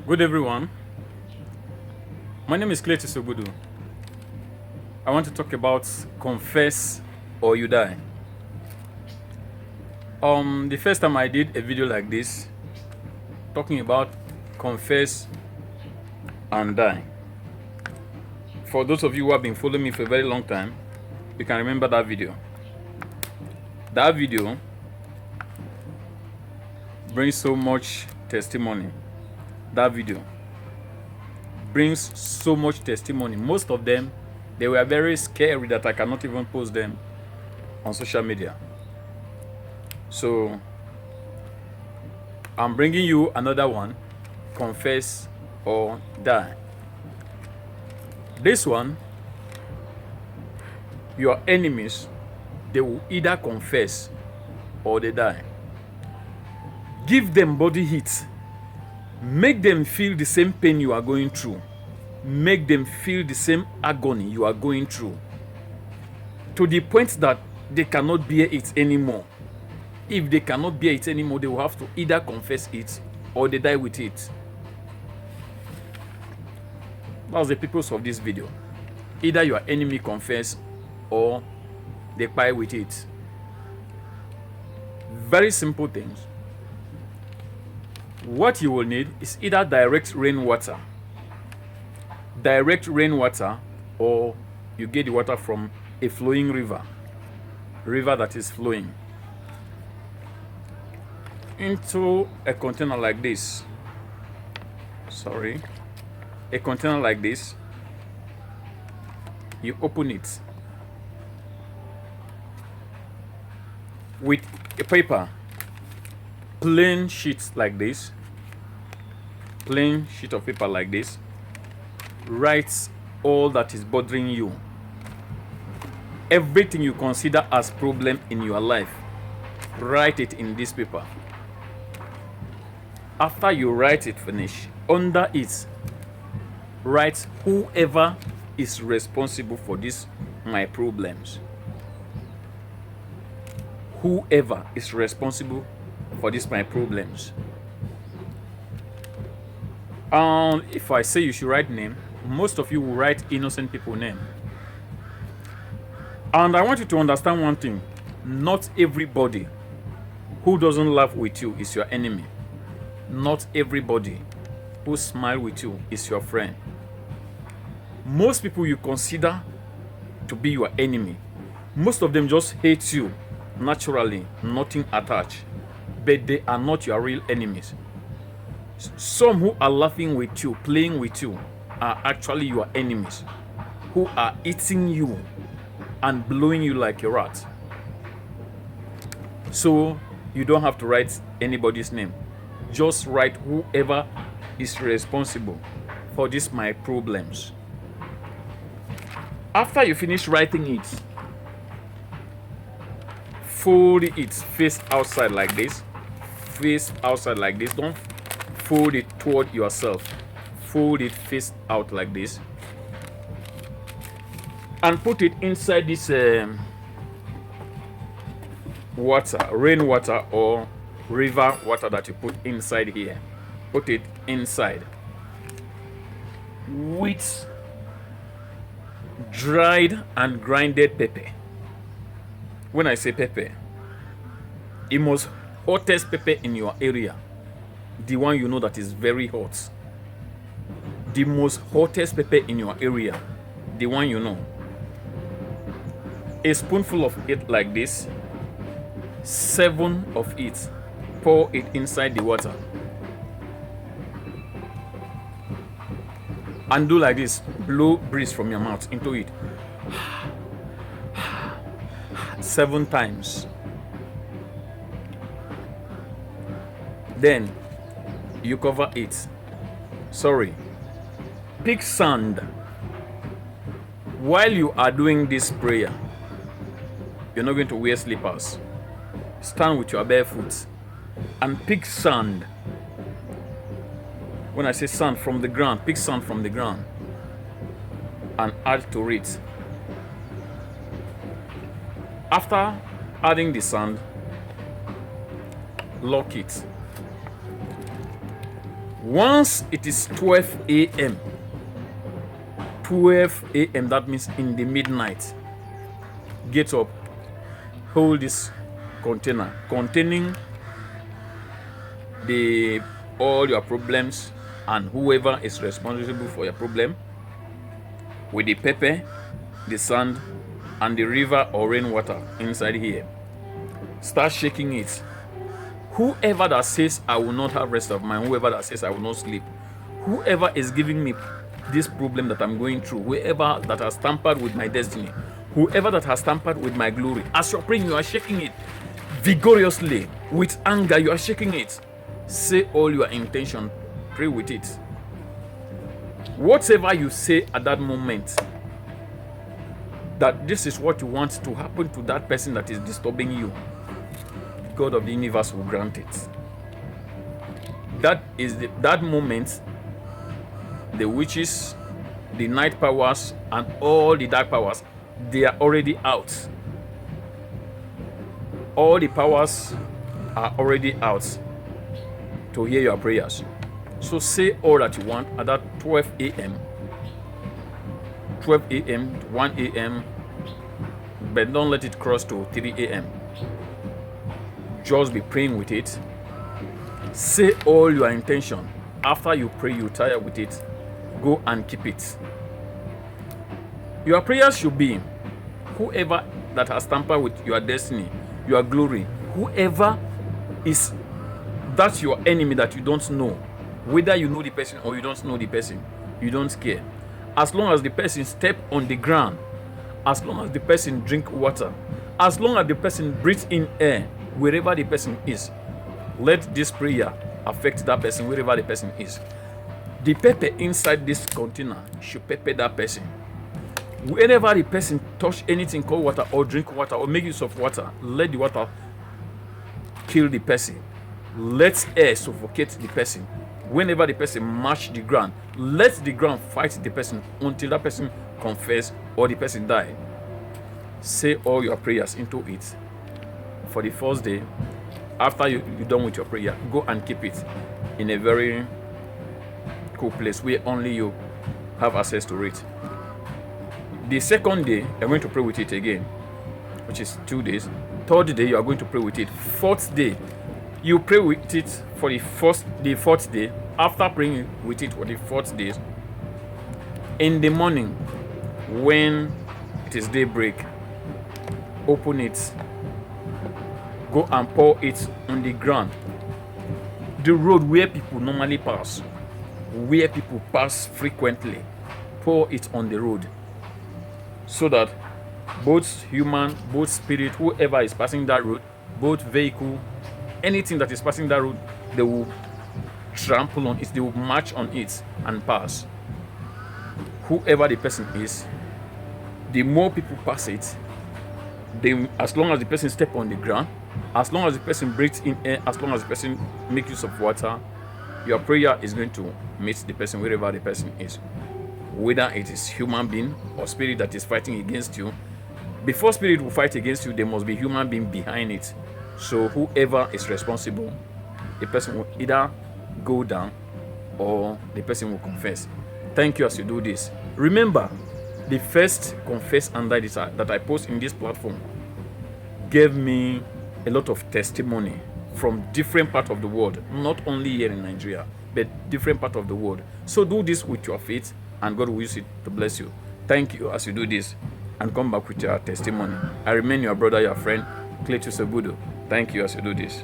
Good everyone. My name is Cletus Obudu. I want to talk about confess or you die. The first time I did a video like this talking about confess and die. For those of you who have been following me for a very long time, you can remember that video. That video brings so much testimony. That video brings so much testimony. Most of them, they were very scary that I cannot even post them on social media. So I'm bringing you another one, confess or die. This one, your enemies, they will either confess or they die. Give them body heat. Make them feel the same pain you are going through. Make them feel the same agony you are going through. To the point that they cannot bear it anymore. If they cannot bear it anymore, they will have to either confess it or they die with it. That's the purpose of this video. Either your enemy confess or they die with it. Very simple things. What you will need is either direct rainwater. Direct rainwater, or you get the water from a flowing river. River that is flowing. Into a container like this. A container like this. You open it with a paper. Plain sheet like this. Plain sheet of paper like this. Write all that is bothering you. Everything you consider as problem in your life. Write it in this paper. After you write it finish, under it, write whoever is responsible for this my problems. Whoever is responsible for this my problems. If I say you should write name, most of you will write innocent people name. And I want you to understand one thing. Not everybody who doesn't laugh with you is your enemy. Not everybody who smiles with you is your friend. Most people you consider to be your enemy, most of them just hate you naturally, nothing attached. But they are not your real enemies. Some who are laughing with you, playing with you, are actually your enemies, who are eating you and blowing you like a rat. So you don't have to write anybody's name. Just write whoever is responsible for this my problems. After you finish writing it, fold it face outside like this. Face outside like this. Don't fold it toward yourself. Fold it face out like this. And put it inside this water, rainwater or river water that you put inside here. Put it inside with dried and grinded pepper. When I say pepper, the most hottest pepper in your area, the one you know that is very hot, the most hottest pepper in your area, the one you know. A spoonful of it like this, 7 of it, pour it inside the water and do like this. Blow breeze from your mouth into it 7 times. Then you cover it. Pick sand. While you are doing this prayer, you're not going to wear slippers. Stand with your bare foot and pick sand. When I say sand from the ground, pick sand from the ground and add to it. After adding the sand, lock it. Once it is 12 a.m., 12 a.m., that means in the midnight, get up, hold this container containing all your problems and whoever is responsible for your problem, with the pepper, the sand, and the river or rainwater inside here. Start shaking it. Whoever that says I will not have rest of mind, whoever that says I will not sleep, whoever is giving me this problem that I'm going through, whoever that has tampered with my destiny, whoever that has tampered with my glory, as you're praying, you are shaking it vigorously. With anger, you are shaking it. Say all your intention. Pray with it. Whatever you say at that moment, that this is what you want to happen to that person that is disturbing you, God of the universe will grant it. That moment, the witches, the night powers, and all the dark powers, they are already out. All the powers are already out to hear your prayers. So say all that you want at that 12 a.m., 1 a.m., but don't let it cross to 3 a.m. Just be praying with it. Say all your intention. After you pray, you tire with it, go and keep it. Your prayers should be, whoever that has tampered with your destiny, your glory, whoever is that's your enemy that you don't know, whether you know the person or you don't know the person, you don't care. As long as the person step on the ground, as long as the person drink water, as long as the person breathes in air, wherever the person is, let this prayer affect that person wherever the person is. The pepper inside this container should pepper that person. Whenever the person touch anything called water or drink water or make use of water, let the water kill the person. Let air suffocate the person. Whenever the person march the ground, let the ground fight the person until that person confess or the person die. Say all your prayers into it. For the first day, after you're done with your prayer, go and keep it in a very cool place where only you have access to it. The second day, you're going to pray with it again, which is 2 days. Third day, you are going to pray with it. Fourth day, you pray with it for the fourth day. After praying with it for the fourth day, in the morning, when it is daybreak, open it. Go and pour it on the ground. The road where people normally pass, where people pass frequently, pour it on the road. So that both human, both spirit, whoever is passing that road, both vehicle, anything that is passing that road, they will trample on it, they will march on it and pass. Whoever the person is, the more people pass it, as long as the person step on the ground, as long as the person breathes in air, as long as the person makes use of water, your prayer is going to meet the person wherever the person is. Whether it is human being or spirit that is fighting against you, before spirit will fight against you, there must be human being behind it. So whoever is responsible, the person will either go down or the person will confess. Thank you as you do this. Remember, the first confess and that I post in this platform gave me a lot of testimony from different parts of the world, not only here in Nigeria, but different parts of the world. So do this with your faith, and God will use it to bless you. Thank you as you do this, and come back with your testimony. I remain your brother, your friend, Cletus Obudo. Thank you as you do this.